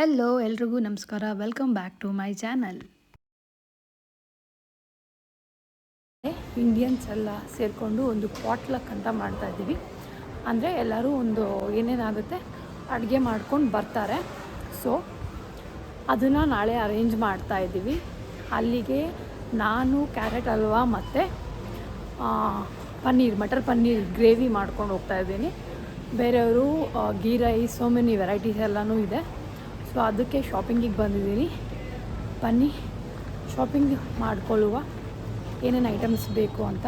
Hello ಎಲ್ರಿಗೂ ನಮಸ್ಕಾರ. Welcome back to my channel. Indians ಎಲ್ಲ ಸೇರಿಕೊಂಡು ಒಂದು ಪಾಟ್ಲಕ್ ಅಂತ ಮಾಡ್ತಾಯಿದ್ದೀವಿ. ಅಂದರೆ ಎಲ್ಲರೂ ಒಂದು ಏನೇನಾಗುತ್ತೆ ಅಡುಗೆ ಮಾಡ್ಕೊಂಡು ಬರ್ತಾರೆ. ಸೊ ಅದನ್ನು ನಾಳೆ ಅರೇಂಜ್ ಮಾಡ್ತಾಯಿದ್ದೀವಿ. ಅಲ್ಲಿಗೆ ನಾನು ಕ್ಯಾರೆಟ್ ಹಲ್ವಾ ಮತ್ತು ಮಟರ್ ಪನ್ನೀರ್ ಗ್ರೇವಿ ಮಾಡ್ಕೊಂಡು ಹೋಗ್ತಾಯಿದ್ದೀನಿ. ಬೇರೆಯವರು ghee rice, so many varieties ಎಲ್ಲನೂ ಇದೆ. ಸೊ ಅದಕ್ಕೆ ಶಾಪಿಂಗಿಗೆ ಬಂದಿದ್ದೀನಿ. ಬನ್ನಿ ಶಾಪಿಂಗ್ ಮಾಡಿಕೊಳ್ಳುವ ಏನೇನು ಐಟಮ್ಸ್ ಬೇಕು ಅಂತ.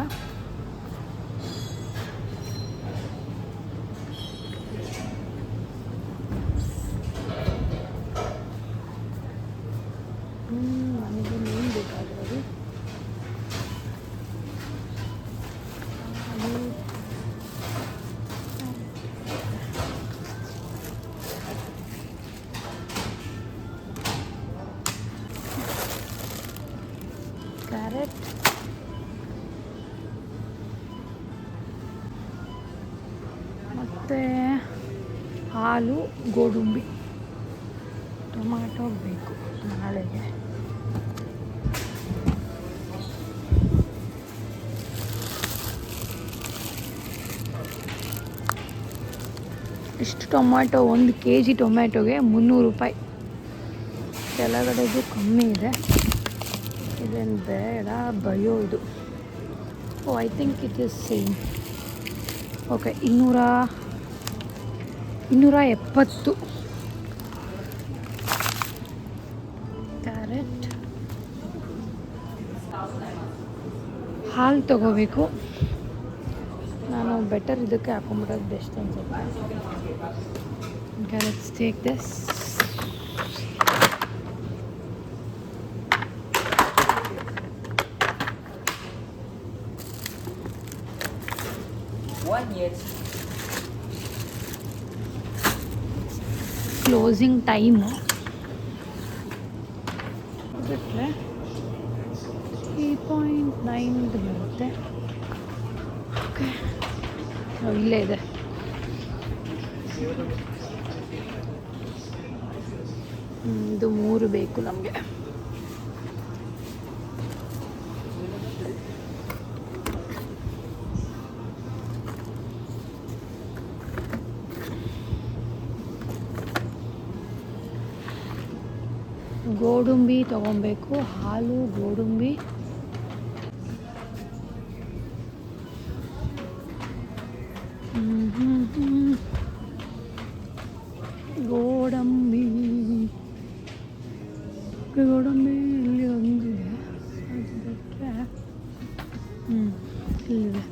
ನನಗೆ ಮೇನ್ ಬೇಕಾಗಿರೋದು ಕ್ಯಾರೆಟ್, ಮತ್ತು ಹಾಲು, ಗೋಡಂಬಿ, ಟೊಮ್ಯಾಟೊ ಬೇಕು ನಾಳೆಗೆ. ಇಷ್ಟು ಟೊಮ್ಯಾಟೊ, 1 kg ಟೊಮ್ಯಾಟೊಗೆ 300 ರೂಪಾಯಿ. ಕೆಳಗಡೆದು ಕಮ್ಮಿ ಇದೆ. ಇದೇನು ಬೇಡ, ಬಯೋ ಇದು. I think it is same. Okay, 270. Carrot, ಹಾಲು ತೊಗೋಬೇಕು. ನಾನು ಬೆಟರ್ ಇದಕ್ಕೆ ಹಾಕೊಂಡ್ಬಿಡೋದು ಬೆಸ್ಟ್ ಅನ್ಸುತ್ತೆ. Let's take this. Closing time ಬಿಟ್ಟರೆ 3.9 ಬರುತ್ತೆ. ಓಕೆ, ಇಲ್ಲೇ ಇದೆ. ಇದು 3 ಬೇಕು ನಮಗೆ. ಗೋಡಂಬಿ ತೊಗೊಬೇಕು, ಹಾಲು, ಗೋಡಂಬಿ. ಗೋಡಂಬಿ ಇಲ್ಲಿ ಒಂದಿದೆ, ಅದು ಬಿಟ್ಟರೆ ಇಲ್ಲಿದೆ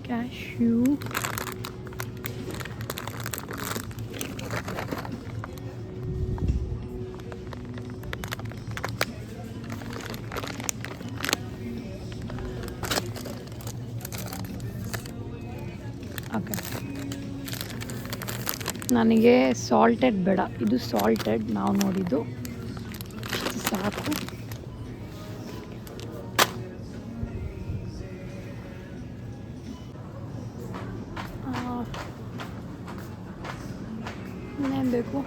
ಕ್ಯಾಶ್ಯೂ. ಓಕೆ, ನನಗೆ ಸಾಲ್ಟೆಡ್ ಬೇಡ, ಇದು ಸಾಲ್ಟೆಡ್ ನಾವು ನೋಡಿದ್ದು ಸಾಕು. ಇನ್ನೇನು ಬೇಕು?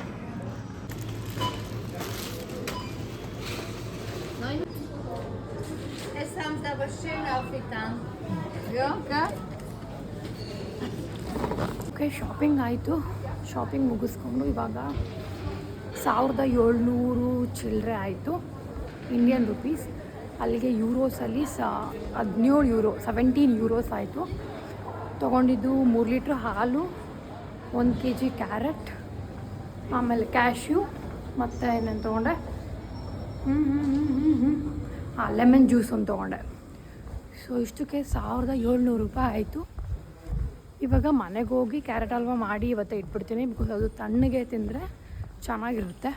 ಓಕೆ, ಶಾಪಿಂಗ್ ಆಯಿತು. ಶಾಪಿಂಗ್ ಮುಗಿಸ್ಕೊಂಡು ಇವಾಗ 1700 ಚಿಲ್ಲರೆ ಆಯಿತು ಇಂಡಿಯನ್ ರುಪೀಸ್. ಅಲ್ಲಿಗೆ ಯೂರೋಸಲ್ಲಿ 17 ಯೂರೋ, 17 ಯೂರೋಸ್ ಆಯಿತು. ತೊಗೊಂಡಿದ್ದು 3 ಲೀಟ್ರ್ ಹಾಲು, 1 kg ಕ್ಯಾರೆಟ್, ಆಮೇಲೆ ಕ್ಯಾಶ್ಯೂ, ಮತ್ತು ಏನೇನು ತೊಗೊಂಡೆ, ಲೆಮನ್ ಜ್ಯೂಸ್ ಒಂದು ತೊಗೊಂಡೆ. ಸೊ ಇಷ್ಟಕ್ಕೆ 1700 ರೂಪಾಯಿ ಆಯಿತು. ಇವಾಗ ಮನೆಗೆ ಹೋಗಿ ಕ್ಯಾರೆಟ್ ಹಲ್ವಾ ಮಾಡಿ ಇವತ್ತೇ ಇಟ್ಬಿಡ್ತೀನಿ. ಬಿಕಾಸ್ ಅದು ತಣ್ಣಗೆ ತಿಂದರೆ ಚೆನ್ನಾಗಿರುತ್ತೆ.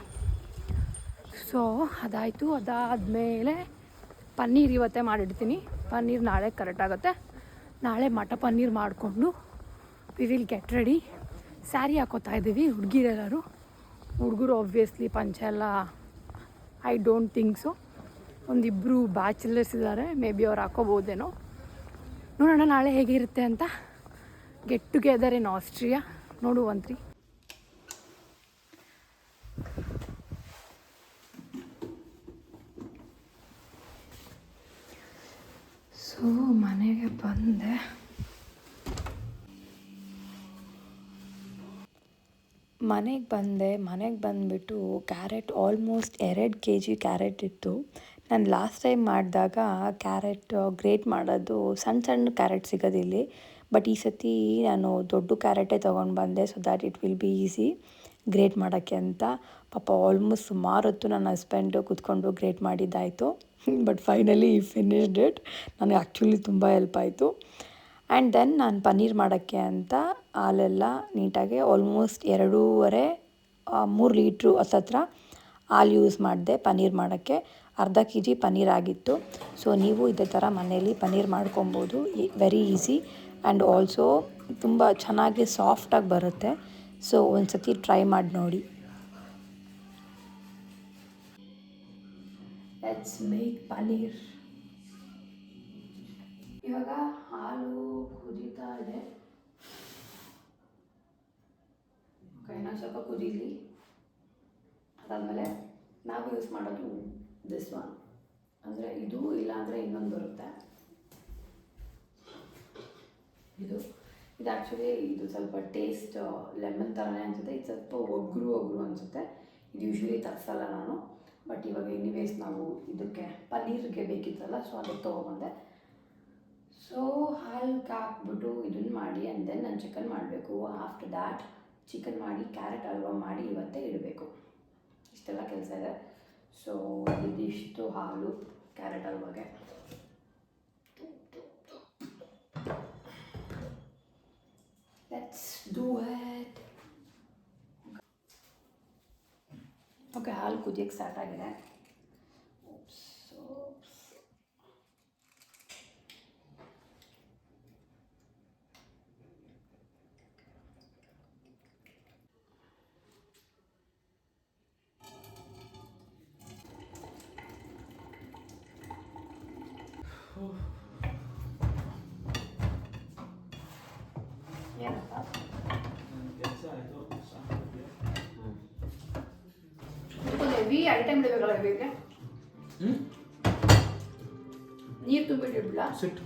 ಸೊ ಅದಾಯಿತು. ಅದಾದಮೇಲೆ ಪನ್ನೀರ್ ಇವತ್ತೇ ಮಾಡಿಡ್ತೀನಿ. ಪನ್ನೀರ್ ನಾಳೆ ಕರೆಕ್ಟ್ ಆಗುತ್ತೆ. ನಾಳೆ ಮಟರ್ ಪನ್ನೀರ್ ಮಾಡಿಕೊಂಡು we will get ready. Sari ಹಾಕೋತಾ ಇದ್ದೀವಿ ಹುಡುಗಿರೆಲ್ಲರೂ. ಹುಡುಗರು ಆಬ್ವಿಯಸ್ಲಿ ಪಂಚೆ ಎಲ್ಲ ಐ ಡೋಂಟ್ ಥಿಂಕ್ ಸೊ. ಒಂದಿಬ್ಬರು ಬ್ಯಾಚುಲರ್ಸ್ ಇದ್ದಾರೆ, ಮೇ ಬಿ ಅವ್ರು ಹಾಕೋಬೋದೇನೋ. ನೋಡೋಣ ನಾಳೆ ಹೇಗಿರುತ್ತೆ ಅಂತ. ಗೆಟ್ ಟುಗೆದರ್ ಇನ್ ಆಸ್ಟ್ರಿಯಾ ನೋಡುವಂತ್ರಿ. ಬಂದೆ. ಮನೆಗೆ ಬಂದುಬಿಟ್ಟು ಕ್ಯಾರೆಟ್ ಆಲ್ಮೋಸ್ಟ್ 2 kg ಕ್ಯಾರೆಟ್ ಇತ್ತು. ನಾನು ಲಾಸ್ಟ್ ಟೈಮ್ ಮಾಡಿದಾಗ ಕ್ಯಾರೆಟ್ ಗ್ರೇಟ್ ಮಾಡೋದು ಸಣ್ಣ ಕ್ಯಾರೆಟ್ ಸಿಗೋದಿಲ್ಲಿ. ಬಟ್ ಈ ಸತಿ ನಾನು ದೊಡ್ಡ ಕ್ಯಾರೆಟೇ ತೊಗೊಂಡು ಬಂದೆ, so that it will be easy grate ಮಾಡೋಕ್ಕೆ ಅಂತ. ಪಾಪ ಆಲ್ಮೋಸ್ಟ್ ಸುಮಾರು ಹೊತ್ತು ನನ್ನ ಹಸ್ಬೆಂಡು ಕೂತ್ಕೊಂಡು ಗ್ರೇಟ್ ಮಾಡಿದ್ದಾಯಿತು. But finally finished it. ನನಗೆ ಆ್ಯಕ್ಚುಲಿ ತುಂಬ ಹೆಲ್ಪ್ ಆಯಿತು. ಆ್ಯಂಡ್ ದೆನ್ ನಾನು ಪನ್ನೀರ್ ಮಾಡೋಕ್ಕೆ ಅಂತ ಹಾಲೆಲ್ಲ ನೀಟಾಗಿ ಆಲ್ಮೋಸ್ಟ್ 2.5-3 ಲೀಟ್ರು ಹತ್ತತ್ರ ಹಾಲು ಯೂಸ್ ಮಾಡಿದೆ ಪನ್ನೀರ್ ಮಾಡೋಕ್ಕೆ. ಅರ್ಧ kg ಪನ್ನೀರ್ ಆಗಿತ್ತು. ಸೊ ನೀವು ಇದೇ ಥರ ಮನೆಯಲ್ಲಿ ಪನ್ನೀರ್ ಮಾಡ್ಕೊಬೋದು. ವೆರಿ ಈಸಿ ಆ್ಯಂಡ್ ಆಲ್ಸೋ ತುಂಬ ಚೆನ್ನಾಗಿ ಸಾಫ್ಟಾಗಿ ಬರುತ್ತೆ. ಸೊ ಒಂದು ಸತಿ ಟ್ರೈ ಮಾಡಿ ನೋಡಿ. Let's make paneer. ಇವಾಗ ಹಾಲು ಕುದೀತಾ ಇದೆ. ಇನ್ನೊಂದು ಸ್ವಲ್ಪ ಕುದೀಲಿ. ಅದಾದಮೇಲೆ ನಾವು ಯೂಸ್ ಮಾಡೋದು ದಿಸ್ ಒನ್, ಅಂದರೆ ಇದು ಇಲ್ಲಾಂದರೆ ಇನ್ನೊಂದು ಬರುತ್ತೆ. ಇದು ಆ್ಯಕ್ಚುಲಿ ಇದು ಸ್ವಲ್ಪ ಟೇಸ್ಟ್ ಲೆಮನ್ ಥರನೇ ಅನಿಸುತ್ತೆ. ಇದು ಸ್ವಲ್ಪ ಒಗ್ರು ಅನಿಸುತ್ತೆ. ಇದು ಯೂಶ್ವಲಿ ತರಿಸಲ್ಲ ನಾನು. ಬಟ್ ಇವಾಗ ಎನಿವೇಸ್ ನಾವು ಇದಕ್ಕೆ ಪನ್ನೀರ್ಗೆ ಬೇಕಿತ್ತಲ್ಲ, ಸೊ ಅದಕ್ಕೆ ತೊಗೊಬಂದೆ. ಸೊ ಹಾಲು ಹಾಕ್ಬಿಟ್ಟು ಇದನ್ನು ಮಾಡಿ ಆ್ಯಂಡ್ ದೆನ್ ನಾನು ಚಿಕನ್ ಮಾಡಬೇಕು. ಆಫ್ಟರ್ ದ್ಯಾಟ್ ಚಿಕನ್ ಮಾಡಿ ಕ್ಯಾರೆಟ್ ಹಲ್ವಾ ಮಾಡಿ ಇವತ್ತೇ ಇಡಬೇಕು. ಇಷ್ಟೆಲ್ಲ ಕೆಲಸ ಇದೆ. ಸೊ ಇದಿಷ್ಟು ಹಾಲು ಕ್ಯಾರೆಟ್ ಹಲ್ವಾಗೆ. Let's do it. ಓಕೆ, ಹಾಲು ಕುದಿಯೋಕ್ಕೆ ಸ್ಟಾರ್ಟ್ ಆಗಿದೆ. ಹೆವಿ ಐಟಮ್ ಇಡಬೇಕಲ್ಲ ಬೇಗ. ನೀರು ತುಂಬಿಟ್ಟಿಡ್ಬಿಡ. ಸಿಟ್ಟು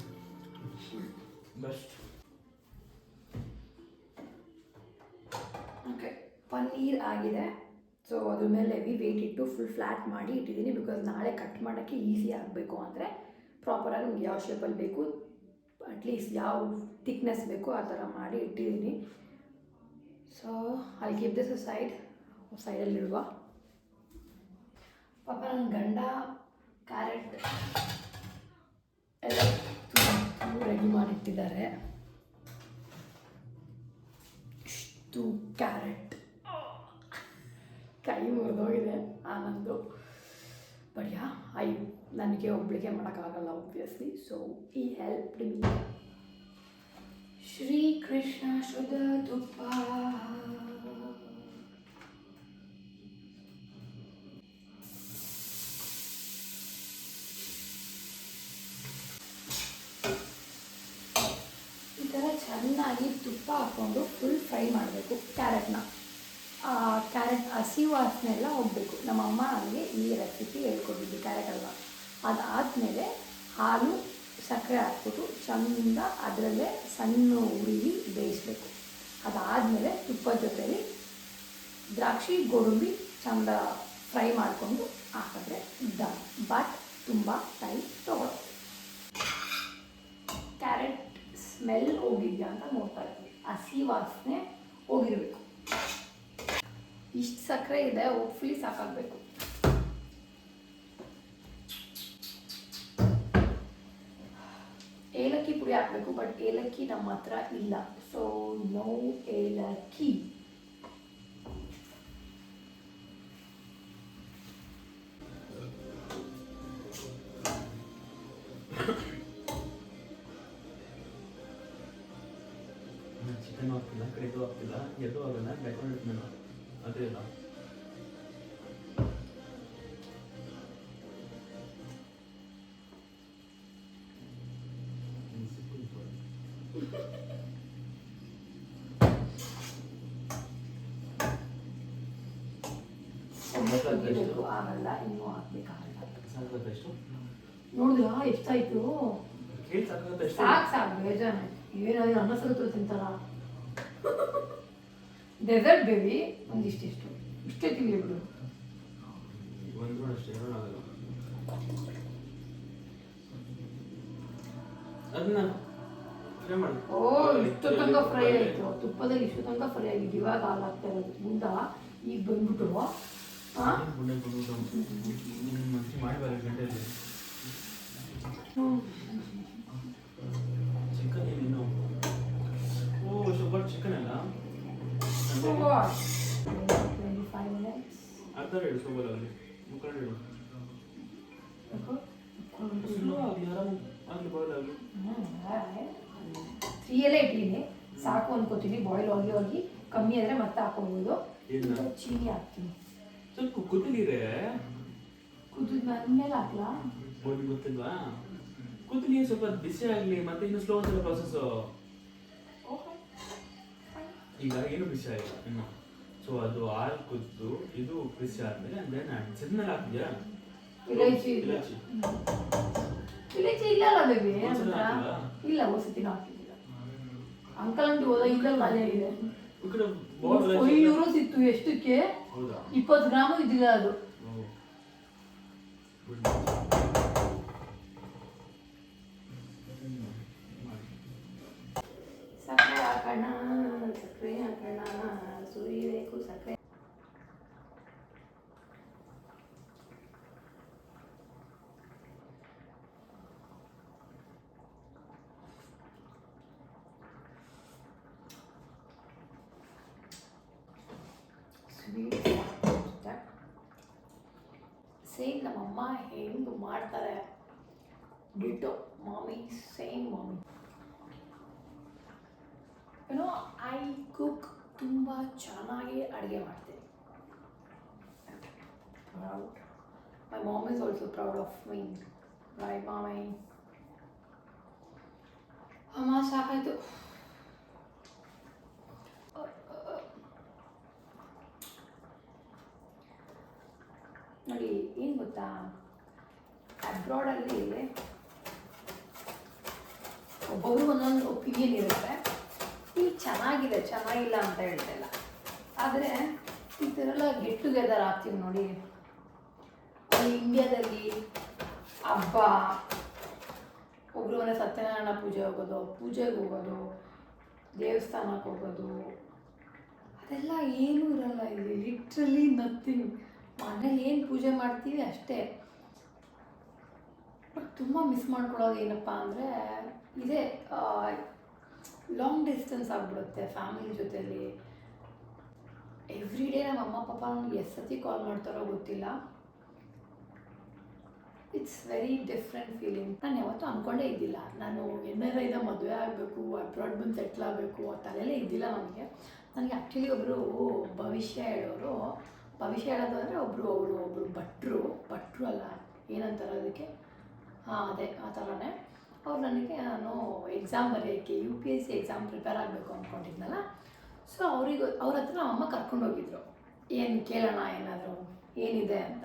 ಬೆಸ್ಟ್. ಓಕೆ, ಪನ್ನೀರ್ ಆಗಿದೆ. ಸೊ ಅದ್ರ ಮೇಲೆ ಹೆವಿ ವೆಯ್ಟ್ ಇಟ್ಟು ಫುಲ್ ಫ್ಲ್ಯಾಟ್ ಮಾಡಿ ಇಟ್ಟಿದ್ದೀನಿ. ಬಿಕಾಸ್ ನಾಳೆ ಕಟ್ ಮಾಡೋಕ್ಕೆ ಈಸಿ ಆಗಬೇಕು ಅಂದರೆ ಪ್ರಾಪರಾಗಿ ನಮ್ಗೆ ಯಾವ ಶೇಪಲ್ಲಿ ಬೇಕು, ಅಟ್ಲೀಸ್ಟ್ ಯಾವ ಥಿಕ್ನೆಸ್ ಬೇಕು ಆ ಥರ ಮಾಡಿ ಇಟ್ಟಿದ್ದೀನಿ. ಸೊ ಐ ಕೀಪ್ ದಿಸ್ ಸೈಡಲ್ಲಿಡುವ. ಪಾಪ ನನ್ನ ಗಂಡ ಕ್ಯಾರೆಟ್ ಎಲ್ಲ ರೆಡಿ ಮಾಡಿಟ್ಟಿದ್ದಾರೆ. ಇಷ್ಟು ಕ್ಯಾರೆಟ್ ಕೈ ಮುರಿದೋಗಿದೆ ಆನಂದು. ಬಟ್ ಯಾ ನನಗೆ ಒಬ್ಬಳಿಗೆ ಮಾಡೋಕ್ಕಾಗಲ್ಲ ಒಬ್ವಿಯಸ್ಲಿ. ಸೊ ಈ ಹೆಲ್ಪ್ ಮೀ. ಶ್ರೀಕೃಷ್ಣ ಶುದ್ಧ ತುಪ್ಪ. ಈ ಥರ ಚೆನ್ನಾಗಿ ತುಪ್ಪ ಹಾಕ್ಕೊಂಡು ಫುಲ್ ಫ್ರೈ ಮಾಡಬೇಕು ಕ್ಯಾರೆಟ್ನ. ಕ್ಯಾರೆಟ್ ಹಸಿ ವಾಸನೆ ಎಲ್ಲ ಹೋಗಬೇಕು. ನಮ್ಮಮ್ಮ ನನಗೆ ಈ ರೆಸಿಪಿ ಹೇಳ್ಕೊಟ್ಟಿದ್ದು ಕ್ಯಾರೆಟ್ ಹಲ್ವಾ. ಅದಾದಮೇಲೆ ಹಾಲು ಸಕ್ಕರೆ ಹಾಕ್ಬಿಟ್ಟು ಚೆಂದ ಅದರಲ್ಲೇ ಸಣ್ಣ ಉರಿಲಿ ಬೇಯಿಸಬೇಕು. ಅದಾದಮೇಲೆ ತುಪ್ಪದ ಜೊತೆಲಿ ದ್ರಾಕ್ಷಿ ಗೋಡಂಬಿ ಚೆಂದ ಫ್ರೈ ಮಾಡಿಕೊಂಡು ಹಾಕಿದ್ರೆ ಡನ್. ಬಟ್ ತುಂಬ ಟೈಮ್ ತೊಗೊಳ್ಳೋದು. ಕ್ಯಾರೆಟ್ ಸ್ಮೆಲ್ ಹೋಗಿದೆಯಾ ಅಂತ ನೋಡ್ತಾ ಇರ್ತೀವಿ. ಹಸಿ ವಾಸನೆ ಹೋಗಿರಬೇಕು. ಇಷ್ಟು ಸಕ್ಕರೆ ಇದೆ, ಹೋಪ್ಫುಲಿ ಸಾಕಾಗಬೇಕು. ಏಲಕ್ಕಿ ಪುಡಿ ಹಾಕಬೇಕು. ಬಟ್ ಏಲಕ್ಕಿ ನಮ್ಮ ಹತ್ರ ಇಲ್ಲ. ಸೊ ನೋ ಏಲಕ್ಕಿ. ಚಿಕನ್ ಹಾಕ್ತಿಲ್ಲ, ಕರಿದು ಹಾಕ್ತಿಲ್ಲ, ಎಲ್ಲೂ ಆಗಲ್ಲ, ಬೆಳ್ಕೊಂಡಿರ್ತೀನಿ ನಾನು. ಅದೇ ಇಲ್ಲ. ಆಗಲ್ಲ, ಇನ್ನೂ ಹಾಕ್ಬೇಕಾಗಲ್ಲ. ಸಾಕಾಗಷ್ಟು ನೋಡಿದ್ರಾ ಎಷ್ಟಾಯಿತು? ಕೇಳಿ ಸಾಕಾಗುತ್ತೆ ಅಷ್ಟೇ. ಸಾಕು ಬೇಜಾನೆ ಏನಾದ್ರು ಅನ್ನ ಸರುತ್ತರು ತಿಂತಾರ. ಡೆಸರ್ಟ್ ಬೇಬಿ ಒಂದಿಷ್ಟಿಷ್ಟು ಇಷ್ಟೇ ತಿನ್ಲಿ ಬಿಡು. ಒಂದು ಅಷ್ಟೇ ಆಗಲ್ಲ. ಅದನ್ನ ಫ್ರೈ ಮಾಡಿ. ಓ ಇಷ್ಟು ತನಕ ಫ್ರೈ ಆಯಿತು, ತುಪ್ಪದಲ್ಲಿ ಇಷ್ಟು ತನಕ ಫ್ರೈ ಆಗಿದ್ದು. ಇವಾಗ ಹಾಲಾಗ್ತಾ ಇರೋದು ಗುಂಡ ಈಗ ಬಂದ್ಬಿಟ್ಟು ಚಿಕನ್ ಏನೇನು. ಓ ಶುಗರ್ ಚಿಕನ್ ಅಲ್ಲ. 25 minutes. ಅರ್ಧ ಹೇಳು ಶುಗರ್ ಅಲ್ಲಿ ಮುಖಂಡು ಹೇಳು. ಆಗಲಿ ಬಾಯ್ಲ್ ಆಗಲಿ. 3 ಎಲೆ ಇಟ್ಟಿದ್ದೀನಿ ಸಾಕು ಅನ್ಕೋತೀನಿ. ಬಾಯ್ಲ್ ಹೋಗಿ ಕಮ್ಮಿ ಆದರೆ ಮತ್ತೆ ಹಾಕೊಬೋದು. ಚೀನಿ ಹಾಕ್ತೀನಿ ಸ್ವಲ್ಪ ಕುದಿಲಿರೆ. ಕುದಿದ ಮೇಲೆ ಹಾಕ್ಲಾ? ಗೊತ್ತಿಲ್ವಾ? ಕುದಿಲಿ ಸ್ವಲ್ಪ ಬಿಸಿ ಆಗಲಿ, ಮತ್ತೆ ಇನ್ನು ಸ್ಲೋ ಅಂತ ಪ್ರೊಸೆಸ್. ಈಗ ಏನು ಬಿಸಿ ಆಗಿಲ್ಲ ಇನ್ನು. ಸೊ ಅದು ಹಾಲು ಕುದ್ದು ಇದು ಬಿಸಿ ಆದ್ಮೇಲೆ ಅಂದ್ರೆ ನಾನು ಸಿದ್ಮೇಲೆ ಹಾಕಿದ್ಯಾ ಇಲೈಚಿ ಇಲ್ಲಲ್ಲ ಬೇಬಿ. ಇಲ್ಲ ಹೊಸತಿನ ಹಾಕಿದ್ದಿಲ್ಲ. ಅಂಕಲ್ ಅಂಟಿ ಹೋದ ಇಲ್ಲ ಮನೆ ಇದೆ. €5 ಸಿಕ್ತು. ಎಷ್ಟಕ್ಕೆ? 20 ಗ್ರಾಮ್ ಇದ್ದಿಲ್ಲ ಅದು. ಸಕ್ಕರೆ ಹಾಕೋಣ, ಸಕ್ಕರೆ ಹಾಕೋಣ, ಸುರಿಬೇಕು ಸಕ್ಕರೆ. ಸೇಮ್ ನಮ್ಮಮ್ಮ ಹೆಂಗೆ ಮಾಡ್ತಾರೆ ಡಿಟೋ ಮಾಮಿ, ಸೇಮ್ ಮಾಮಿ. ಏನೋ ಐ ಕುಕ್ ತುಂಬ ಚೆನ್ನಾಗಿ ಅಡುಗೆ ಮಾಡ್ತೀನಿ. Proud. My mom is also proud of me. Right mommy? ಅಮ್ಮ ಸಾಕಾಯ್ತು. ನೋಡಿ ಏನು ಗೊತ್ತಾ, ಅಬ್ರಾಡಲ್ಲಿ ಒಬ್ಬೊಬ್ರು ಒಂದೊಂದು ಒಪಿನಿಯನ್ ಇರುತ್ತೆ. ಇಲ್ಲಿ ಚೆನ್ನಾಗಿದೆ ಚೆನ್ನಾಗಿಲ್ಲ ಅಂತ ಹೇಳ್ತಿಲ್ಲ, ಆದರೆ ಈ ಥರ ಎಲ್ಲ ಗೆಟ್ ಟುಗೆದರ್ ಆಗ್ತೀವಿ ನೋಡಿ. ಅಲ್ಲಿ ಇಂಡಿಯಾದಲ್ಲಿ ಹಬ್ಬ, ಒಬ್ಬರು ಮನೆ ಸತ್ಯನಾರಾಯಣ ಪೂಜೆಗೆ ಹೋಗೋದು, ದೇವಸ್ಥಾನಕ್ಕೆ ಹೋಗೋದು, ಅದೆಲ್ಲ ಏನೂ ಇರಲ್ಲ ಇಲ್ಲಿ. Literally nothing. ಮನೇಲಿ ಏನು ಪೂಜೆ ಮಾಡ್ತೀವಿ ಅಷ್ಟೇ. ಬಟ್ ತುಂಬ ಮಿಸ್ ಮಾಡ್ಕೊಳ್ಳೋದು ಏನಪ್ಪ ಅಂದರೆ ಇದೇ ಲಾಂಗ್ ಡಿಸ್ಟೆನ್ಸ್ ಆಗಿಬಿಡುತ್ತೆ ಫ್ಯಾಮಿಲಿ ಜೊತೆಲಿ. ಎವ್ರಿ ಡೇ ನಮ್ಮ ಅಮ್ಮ ಪಾಪ ನನಗೆ ಎಷ್ಟು ಸತಿ ಕಾಲ್ ಮಾಡ್ತಾರೋ ಗೊತ್ತಿಲ್ಲ. It's very different feeling. ನಾನು ಯಾವತ್ತೂ ಅಂದ್ಕೊಂಡೇ ಇದ್ದಿಲ್ಲ ನಾನು NRIದ ಮದುವೆ ಆಗಬೇಕು, ಅಬ್ರಾಡ್ ಬಂದು ಸೆಟ್ಲ್ ಆಗಬೇಕು, ಆ ತಲೆಯಲ್ಲೇ ಇದ್ದಿಲ್ಲ ನನಗೆ. ಆ್ಯಕ್ಚುಲಿ ಒಬ್ಬರು ಭವಿಷ್ಯ ಹೇಳೋರು, ಭವಿಷ್ಯ ಹೇಳೋದು ಅಂದರೆ ಒಬ್ಬರು ಭಟ್ರು ಅಲ್ಲ, ಏನಂತಾರೆ ಅದಕ್ಕೆ, ಅದೇ ಆ ಥರನೇ. ಅವ್ರು ನನಗೆ, ನಾನು ಎಕ್ಸಾಮ್ ಬರೆಯೋಕ್ಕೆ UPSC ಎಕ್ಸಾಮ್ ಪ್ರಿಪೇರ್ ಆಗಬೇಕು ಅಂದ್ಕೊಂಡಿದ್ನಲ್ಲ. ಸೊ ಅವ್ರ ಹತ್ರ ನಮ್ಮ ಅಮ್ಮ ಕರ್ಕೊಂಡೋಗಿದ್ರು, ಏನು ಕೇಳೋಣ ಏನಾದರೂ ಏನಿದೆ ಅಂತ.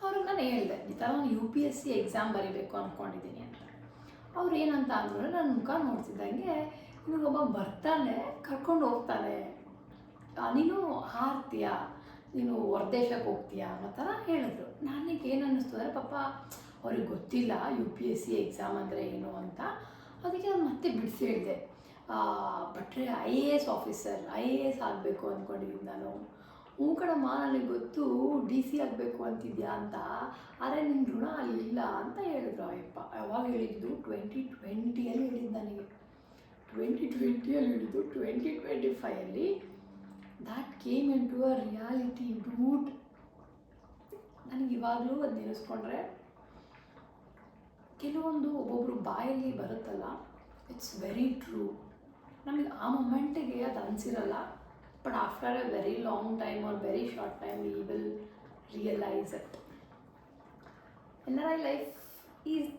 ಅವ್ರಿಗೆ ನಾನು ಹೇಳಿದೆ, ಈ ಥರ ನಾನು UPSC ಎಕ್ಸಾಮ್ ಬರೀಬೇಕು ಅಂದ್ಕೊಂಡಿದ್ದೀನಿ ಅಂತ. ಅವ್ರು ಏನಂತ ಅಂದರು, ನನ್ನ ಮುಖ ನೋಡ್ತಿದ್ದಂಗೆ ಇವಾಗೊಬ್ಬ ಬರ್ತಾನೆ ಕರ್ಕೊಂಡು ಹೋಗ್ತಾನೆ, ನೀನು ಹಾರ್ತೀಯ, ನೀನು ಹೊರದೇಶಕ್ಕೆ ಹೋಗ್ತೀಯಾ ಅನ್ನೋ ಥರ ಹೇಳಿದ್ರು. ನನಗೆ ಏನು ಅನ್ನಿಸ್ತು ಅಂದರೆ ಪಾಪ ಅವ್ರಿಗೆ ಗೊತ್ತಿಲ್ಲ UPSC ಎಕ್ಸಾಮ್ ಅಂದರೆ ಏನು ಅಂತ. ಅದಕ್ಕೆ ನಾನು ಮತ್ತೆ ಬಿಡಿಸಿ ಹೇಳಿದೆ, ಬಟ್ರೆ IAS ಆಫೀಸರ್, IAS ಆಗಬೇಕು ಅಂದ್ಕೊಂಡಿದ್ದೀನಿ ನಾನು. ಕಣಮ್ಮ ನನಗೆ ಗೊತ್ತು DC ಆಗಬೇಕು ಅಂತಿದ್ಯಾ ಅಂತ, ಆದರೆ ನಿನ್ನ ಋಣ ಅಲ್ಲಿಲ್ಲ ಅಂತ ಹೇಳಿದ್ರು. ಅಯ್ಯಪ್ಪ ಯಾವಾಗ ಹೇಳಿದ್ದು? 2020ಅಲ್ಲಿ ಹೇಳಿದ್ದು ನನಗೆ. 2020ಅಲ್ಲಿ ಹೇಳಿದ್ದು, 2025ಅಲ್ಲಿ that came into a reality dude. ನನಗೆ ಇವಾಗಲೂ ಅದು ನೆನೆಸ್ಕೊಂಡ್ರೆ ಕೆಲವೊಂದು ಒಬ್ಬೊಬ್ಬರು ಬಾಯಲ್ಲಿ ಬರುತ್ತಲ್ಲ, ಇಟ್ಸ್ ವೆರಿ ಟ್ರೂ. ನಮಗೆ ಆ ಮೊಮೆಂಟಿಗೆ ಅದು ಅನಿಸಿರಲ್ಲ, but after a very long time or very short time we will realise it. NRI life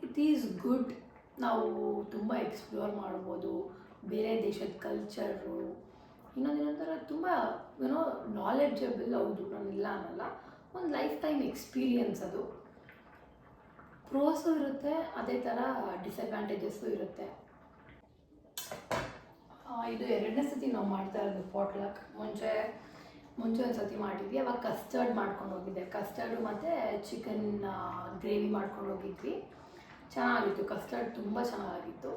it is good. ನಾವು ತುಂಬ ಎಕ್ಸ್ಪ್ಲೋರ್ ಮಾಡ್ಬೋದು, ಬೇರೆ ದೇಶದ ಕಲ್ಚರು, ಇನ್ನೊಂಥರ ತುಂಬ ನಾಲೆಡ್ಜಬಲ್. ಹೌದು, ನಾನು ಇಲ್ಲ ಅನ್ನಲ್ಲ, ಒಂದು ಲೈಫ್ ಟೈಮ್ ಎಕ್ಸ್ಪೀರಿಯನ್ಸ್ ಅದು. ಪ್ರೋಸು ಇರುತ್ತೆ, ಅದೇ ಥರ ಡಿಸಡ್ವಾಂಟೇಜಸ್ಸು ಇರುತ್ತೆ. ಇದು 2ನೇ ಸತಿ ನಾವು ಮಾಡ್ತಾ ಇರೋದು ಪಾಟ್ಲಕ್. ಮುಂಚೆ ಒಂದು ಸತಿ ಮಾಡಿದ್ವಿ, ಅವಾಗ ಕಸ್ಟರ್ಡ್ ಮಾಡ್ಕೊಂಡು ಹೋಗಿದ್ದೆ. ಕಸ್ಟರ್ಡು ಮತ್ತು ಚಿಕನ್ ಗ್ರೇವಿ ಮಾಡ್ಕೊಂಡು ಹೋಗಿದ್ವಿ. ಚೆನ್ನಾಗಿತ್ತು, ಕಸ್ಟರ್ಡ್ ತುಂಬ ಚೆನ್ನಾಗಿತ್ತು.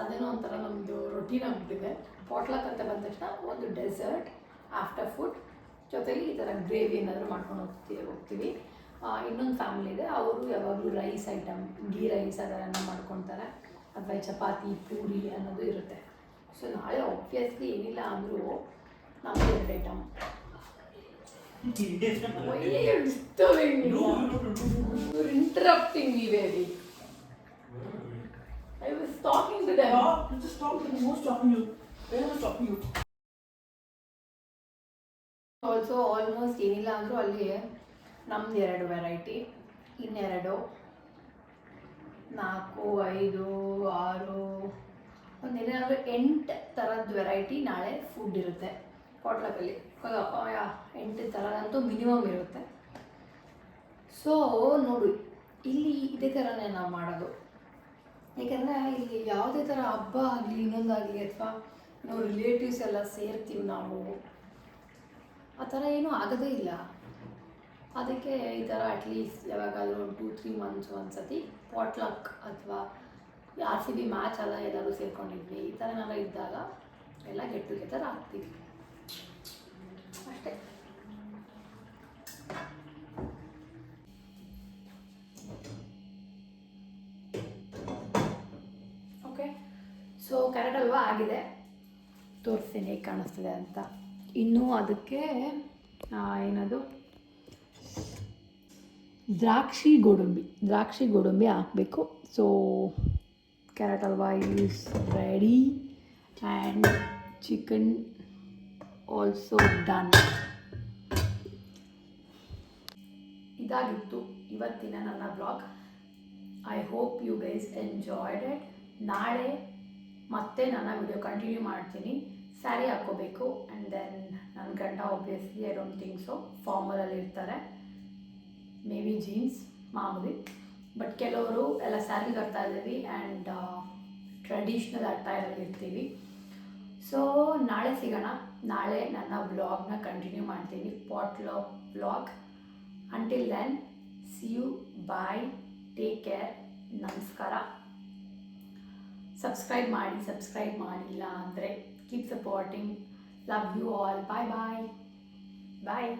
ಅದೇನೋ ಒಂಥರ ನಮ್ಮದು ರೊಟೀನ್ ಆಗಿಬಿಟ್ಟಿದೆ. ಪಾಟ್ಲಕ್ ಅಂತ ಬಂದ ತಕ್ಷಣ ಒಂದು ಡೆಸರ್ಟ್, ಆಫ್ಟರ್ ಫುಡ್ ಜೊತೆಲಿ ಈ ಥರ ಗ್ರೇವಿ ಏನಾದರೂ ಮಾಡ್ಕೊಂಡು ಹೋಗ್ತೀವಿ. ಇನ್ನೊಂದು ಫ್ಯಾಮಿಲಿ ಇದೆ, ಅವರು ಯಾವಾಗಲೂ ರೈಸ್ ಐಟಮ್, ಗೀ ರೈಸ್ ಅದನ್ನು ಮಾಡ್ಕೊತಾರೆ, ಅಥವಾ ಚಪಾತಿ ಪೂರಿ ಅನ್ನೋದು ಇರುತ್ತೆ. ಸೊ ನಾಳೆ ಆಬ್ವಿಯಸ್ಲಿ ಏನಿಲ್ಲ ಅಂದರೂ ನಮ್ಮದು 2 item. Why are you disturbing me? You're interrupting me, baby. I was talking to them. You just talking. Who was talking to you? Where was talking to you? Also almost ಏನಿಲ್ಲ ಅಂದರೂ ಅಲ್ಲಿ ನಮ್ದು 2 variety, ಇನ್ನೆರಡು 4, 5, 6 ಒಂದೇನಾದರೂ 8 ಥರದ variety ನಾಳೆ food ಇರುತ್ತೆ ಪಾಟ್ಲಕಲ್ಲಿ. 8 ಥರದಂತೂ minimum ಇರುತ್ತೆ. So ನೋಡು, ಇಲ್ಲಿ ಇದೇ ಥರನೇ ನಾವು ಮಾಡೋದು. ಯಾಕೆಂದರೆ ಇಲ್ಲಿ ಯಾವುದೇ ಥರ ಹಬ್ಬ ಆಗಲಿ ಇನ್ನೊಂದಾಗಲಿ ಅಥವಾ ನಾವು ರಿಲೇಟಿವ್ಸ್ ಎಲ್ಲ ಸೇರ್ತೀವಿ, ನಾವು ಆ ಥರ ಏನೂ ಆಗೋದೇ ಇಲ್ಲ. ಅದಕ್ಕೆ ಈ ಥರ ಅಟ್ಲೀಸ್ಟ್ ಯಾವಾಗಾದರೂ ಒಂದು 2-3 ಮಂತ್ಸ್ ಒಂದು ಸತಿ ಪಾಟ್ಲಕ್ ಅಥವಾ RCB ಮ್ಯಾಚ್ ಎಲ್ಲ ಎಲ್ಲರೂ ಸೇರ್ಕೊಂಡಿದ್ವಿ, ಈ ಥರ ನಾವೆಲ್ಲ ಇದ್ದಾಗ ಎಲ್ಲ ಗೆಟ್ ಟುಗೆದರ್ ಆಗ್ತೀವಿ ಅಷ್ಟೇ. ಓಕೆ, ಸೊ ಕ್ಯಾರೆಟ್ ಹಲ್ವಾ ಆಗಿದೆ, ತೋರಿಸ್ತೀನಿ ಹೇಗೆ ಕಾಣಿಸ್ತಿದೆ ಅಂತ. ಇನ್ನೂ ಅದಕ್ಕೆ ಏನದು ದ್ರಾಕ್ಷಿ ಗೋಡಂಬಿ ಹಾಕಬೇಕು. So carrot halwa is ready and chicken also done. ಇದಾಗಿತ್ತು ಇವತ್ತಿನ ನನ್ನ blog. I hope you guys enjoyed it. ನಾಳೆ ಮತ್ತೆ ನನ್ನ ವಿಡಿಯೋ ಕಂಟಿನ್ಯೂ ಮಾಡ್ತೀನಿ. ಸ್ಯಾರಿ ಹಾಕ್ಕೋಬೇಕು ಆ್ಯಂಡ್ ದೆನ್ ನನ್ನ ಗಂಡ obviously I don't think so ಫಾರ್ಮಲಲ್ಲಿ ಇರ್ತಾರೆ, ಮೇ ಬಿ ಜೀನ್ಸ್ ಮಾಮೂಲಿ. ಬಟ್ ಕೆಲವರು ಎಲ್ಲ ಸ್ಯಾರಿ ಕಟ್ತಾ ಇದ್ದೀವಿ ಆ್ಯಂಡ್ ಟ್ರೆಡಿಷ್ನಲ್ ಅಟೈರಲ್ಲಿ ಇರ್ತೀವಿ. ಸೊ ನಾಳೆ ಸಿಗೋಣ. ನಾಳೆ ನನ್ನ ವ್ಲಾಗ್ನ ಕಂಟಿನ್ಯೂ ಮಾಡ್ತೀನಿ, potluck vlog. Until then see you, bye, take care, ನಮಸ್ಕಾರ. ಸಬ್ಸ್ಕ್ರೈಬ್ ಮಾಡಿಲ್ಲ ಅಂದರೆ keep supporting. Love you all. Bye bye bye.